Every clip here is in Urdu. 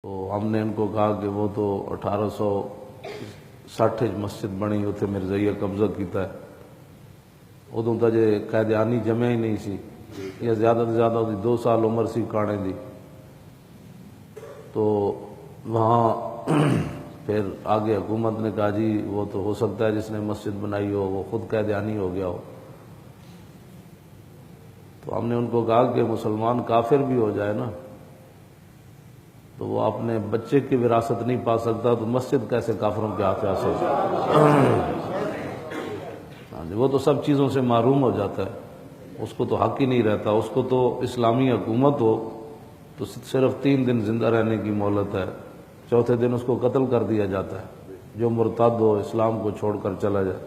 تو ہم نے ان کو کہا کہ وہ تو 1860 مسجد بنی اتنے مرزائیہ قبضہ کیتا ہے، ادوں تو جے قیدیانی جمع ہی نہیں سی، یا زیادہ سے زیادہ 2 سال عمر سی کانے دی، تو وہاں پھر آگے حکومت نے کہا جی وہ تو ہو سکتا ہے جس نے مسجد بنائی ہو وہ خود قیدیانی ہو گیا ہو۔ تو ہم نے ان کو کہا کہ مسلمان کافر بھی ہو جائے نا تو وہ اپنے بچے کی وراثت نہیں پا سکتا، تو مسجد کیسے کافروں کے ہاتھ آ سکتی؟ وہ تو سب چیزوں سے محروم ہو جاتا ہے، اس کو تو حق ہی نہیں رہتا، اس کو تو اسلامی حکومت ہو تو صرف 3 دن زندہ رہنے کی مہلت ہے، چوتھے دن اس کو قتل کر دیا جاتا ہے، جو مرتد ہو اسلام کو چھوڑ کر چلا جائے،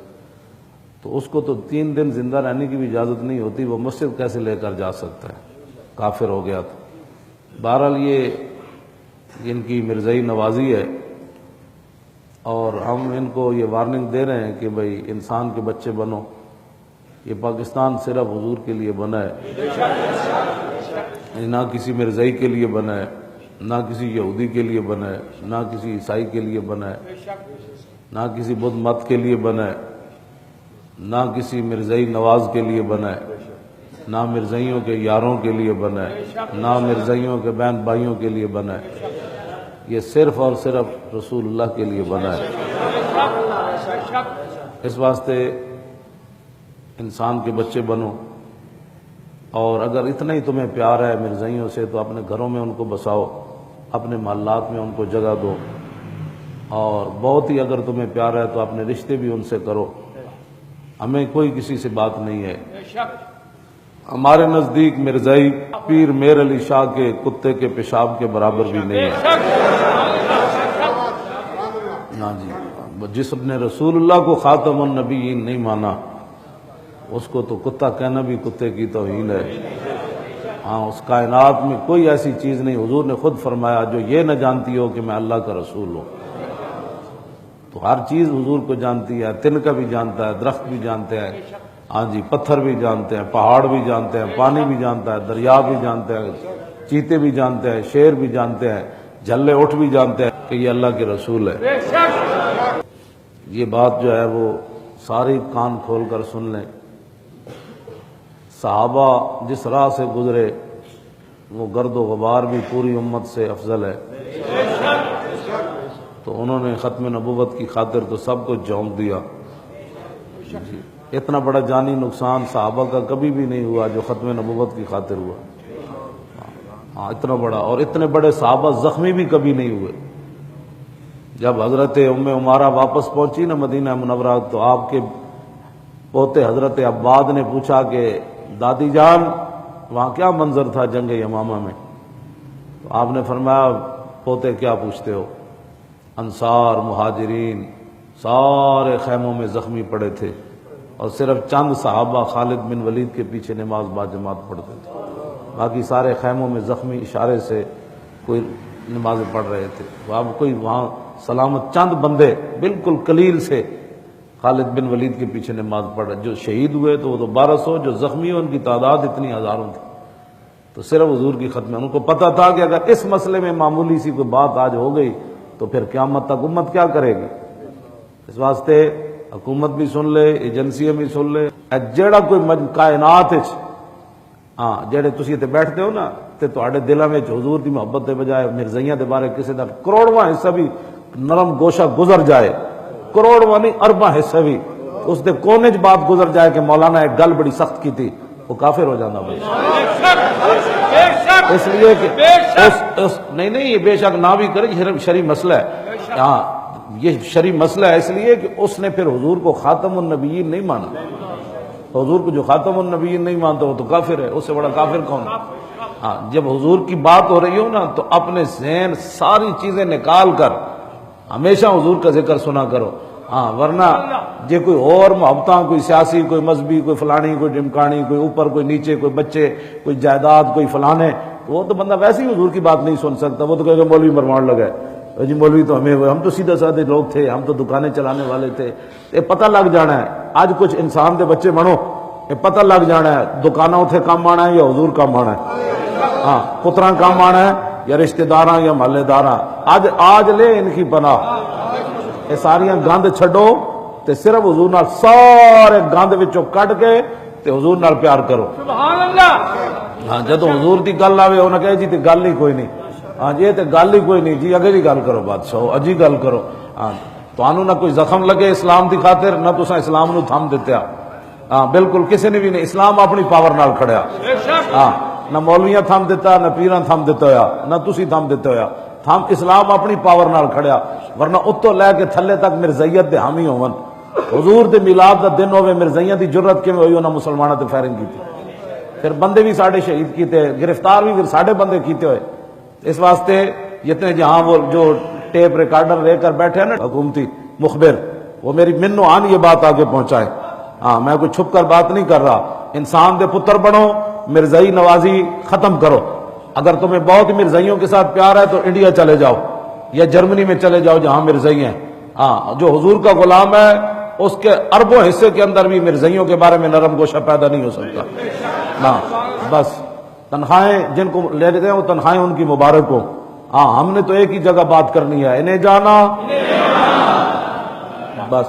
تو اس کو تو 3 دن زندہ رہنے کی بھی اجازت نہیں ہوتی، وہ مسجد کیسے لے کر جا سکتا ہے؟ کافر ہو گیا تھا۔ بہرحال یہ ان کی مرزائی نوازی ہے، اور ہم ان کو یہ وارننگ دے رہے ہیں کہ بھئی انسان کے بچے بنو، یہ پاکستان صرف حضور کے لیے بنا ہے، نہ کسی مرزائی کے لیے بنا ہے، نہ کسی یہودی کے لیے بنا ہے، نہ کسی عیسائی کے لیے بنا ہے، نہ کسی بدھ مت کے لیے بنا ہے، نہ کسی مرزائی نواز کے لیے بنا ہے، نہ مرزائیوں کے یاروں کے لیے بنا ہے، نہ مرزائیوں کے بہن بھائیوں کے لیے بنا ہے، یہ صرف اور صرف رسول اللہ کے لیے بنا ہے۔ اس واسطے انسان کے بچے بنو، اور اگر اتنا ہی تمہیں پیار ہے مرزائیوں سے تو اپنے گھروں میں ان کو بساؤ، اپنے محلات میں ان کو جگہ دو، اور بہت ہی اگر تمہیں پیار ہے تو اپنے رشتے بھی ان سے کرو، ہمیں کوئی کسی سے بات نہیں ہے۔ ہمارے نزدیک مرزائی پیر میر علی شاہ کے کتے کے پیشاب کے برابر بھی نہیں ہے۔ ہاں جی، جس نے رسول اللہ کو خاتم النبیین نہیں مانا اس کو تو کتا کہنا بھی کتے کی توہین ہے۔ ہاں، اس کائنات میں کوئی ایسی چیز نہیں، حضور نے خود فرمایا جو یہ نہ جانتی ہو کہ میں اللہ کا رسول ہوں۔ تو ہر چیز حضور کو جانتی ہے، تنکا بھی جانتا ہے، درخت بھی جانتے ہیں، ہاں جی، پتھر بھی جانتے ہیں، پہاڑ بھی جانتے ہیں، پانی بھی جانتا ہے، دریا بھی جانتے ہیں، چیتے بھی جانتے ہیں، شیر بھی جانتے ہیں، جھلے اٹھ بھی جانتے ہیں کہ یہ اللہ کے رسول ہے۔ یہ بات جو ہے وہ ساری کان کھول کر سن لیں، صحابہ جس راہ سے گزرے وہ گرد و غبار بھی پوری امت سے افضل ہے، تو انہوں نے ختم نبوت کی خاطر تو سب کو جھونک دیا۔ اتنا بڑا جانی نقصان صحابہ کا کبھی بھی نہیں ہوا جو ختم نبوت کی خاطر ہوا، ہاں اتنا بڑا، اور اتنے بڑے صحابہ زخمی بھی کبھی نہیں ہوئے۔ جب حضرت ام عمارہ واپس پہنچی نا مدینہ منورہ تو آپ کے پوتے حضرت عباد نے پوچھا کہ دادی جان وہاں کیا منظر تھا جنگ یمامہ میں؟ تو آپ نے فرمایا پوتے کیا پوچھتے ہو، انصار مہاجرین سارے خیموں میں زخمی پڑے تھے، اور صرف چند صحابہ خالد بن ولید کے پیچھے نماز با جماعت پڑھتے تھے، باقی سارے خیموں میں زخمی اشارے سے کوئی نمازیں پڑھ رہے تھے۔ تو اب کوئی وہاں سلامت چند بندے بالکل قلیل سے خالد بن ولید کے پیچھے نماز پڑھ رہے، جو شہید ہوئے تو وہ تو 1200، جو زخمی ہوئے ان کی تعداد اتنی ہزاروں تھی۔ تو صرف حضور کی ختم، ان کو پتہ تھا کہ اگر اس مسئلے میں معمولی سی کوئی بات آج ہو گئی تو پھر قیامت تک امت کیا کرے گی۔ اس واسطے حکومت بھی سن لے، ایجنسیاں بھی سن لے، جیڑا کوئی کائنات ہاں جیڑے تسی تے بیٹھتے ہو نا تے تواڈے دلاں وچ حضور دی محبت دے بجائے مرزائیاں دے بارے کسی دا کروڑواں حصہ بھی نرم گوشہ گزر جائے، کروڑواں نہیں ارباں حصہ بھی اس دے کونے چ بات گزر جائے کہ مولانا ایک گل بڑی سخت کی تھی، وہ کافر ہو جانا بھائی۔ اس لیے کہ نہیں یہ بے شک نہ بھی کرے، شرعی مسئلہ ہے، ہاں یہ شرعی مسئلہ ہے، اس لیے کہ اس نے پھر حضور کو خاتم النبیین نہیں مانا۔ حضور کو جو خاتم النبیین نہیں مانتا وہ تو کافر ہے، اس سے بڑا کافر کون ہے؟ ہاں جب حضور کی بات ہو رہی ہو نا تو اپنے ذہن ساری چیزیں نکال کر ہمیشہ حضور کا ذکر سنا کرو، ہاں ورنہ جے کوئی اور محبتاں، کوئی سیاسی، کوئی مذہبی، کوئی فلانی، کوئی ڈمکانی، کوئی اوپر کوئی نیچے، کوئی بچے، کوئی جائیداد، کوئی فلانے، وہ تو بندہ ویسے ہی حضور کی بات نہیں سن سکتا، وہ تو کہے گا مولوی مرمان لگا ہے، جی مولوی تو ہمیں ہوئے، ہم تو سیدھے سادھے لوگ تھے، ہم تو دکانیں چلانے والے تھے۔ یہ پتہ لگ جانا ہے آج کچھ انسان دے بچے بنو، یہ پتہ لگ جانا ہے دکانوں تھے کام آنا ہے یا حضور کام آنا ہے، ہاں پتراں کام آنا ہے یا رشتہ داراں یا محلے داراں، آج لے ان کی پناہ، یہ ساریاں گند چھڈو تے صرف حضور نال سارے گند وچوں کڈ کے تے حضور نال پیار کرو۔ سبحان اللہ۔ ہاں جدوں حضور دی گل آوے انہاں کہے جی تے گل ہی کوئی نہیں، ہاں جی تے گل ہی کوئی نہیں جی، اگے دی گل کرو بادشاہ، اجی گل کرو۔ ہاں تانوں نہ کوئی زخم لگے اسلام دی خاطر، نہ تساں اسلام نو تھم دتیا۔ ہاں بالکل کسی نے بھی نہیں، اسلام اپنی پاور نال کھڑیا۔ ہاں نہ مولویاں تھم دیتا، نہ پیراں تھم دیتا ہویا، نہ تسی تھم دیتا ہویا، تھم اسلام اپنی پاور نال کھڑیا، ورنہ اتوں لے کے تھلے تک مرزائیت دے حامی ہون۔ حضور دے میلاد دا دن ہوئے مرزائیاں دی جرت کیویں ہوئی، انہاں مسلماناں تے فائرنگ کیتی، پھر بندے بھی ساڑھے شہید کیتے، گرفتار بھی پھر ساڑھے بندے کیتے ہوئے۔ اس واسطے جتنے جہاں وہ جو ٹیپ ریکارڈر لے کر بیٹھے ہیں نا حکومتی مخبر، وہ میری منو آن یہ بات آگے پہنچائے۔ ہاں میں کوئی چھپ کر بات نہیں کر رہا، انسان دے پتر بنو، مرزائی نوازی ختم کرو۔ اگر تمہیں بہت مرزائیوں کے ساتھ پیار ہے تو انڈیا چلے جاؤ یا جرمنی میں چلے جاؤ جہاں مرزائی ہیں۔ ہاں جو حضور کا غلام ہے اس کے اربوں حصے کے اندر بھی مرزائیوں کے بارے میں نرم گوشہ پیدا نہیں ہو سکتا۔ ہاں بس تنخواہیں جن کو لے لیتے ہیں وہ تنخواہیں ان کی مبارک ہو۔ ہاں ہم نے تو ایک ہی جگہ بات کرنی ہے، انہیں جانا بس۔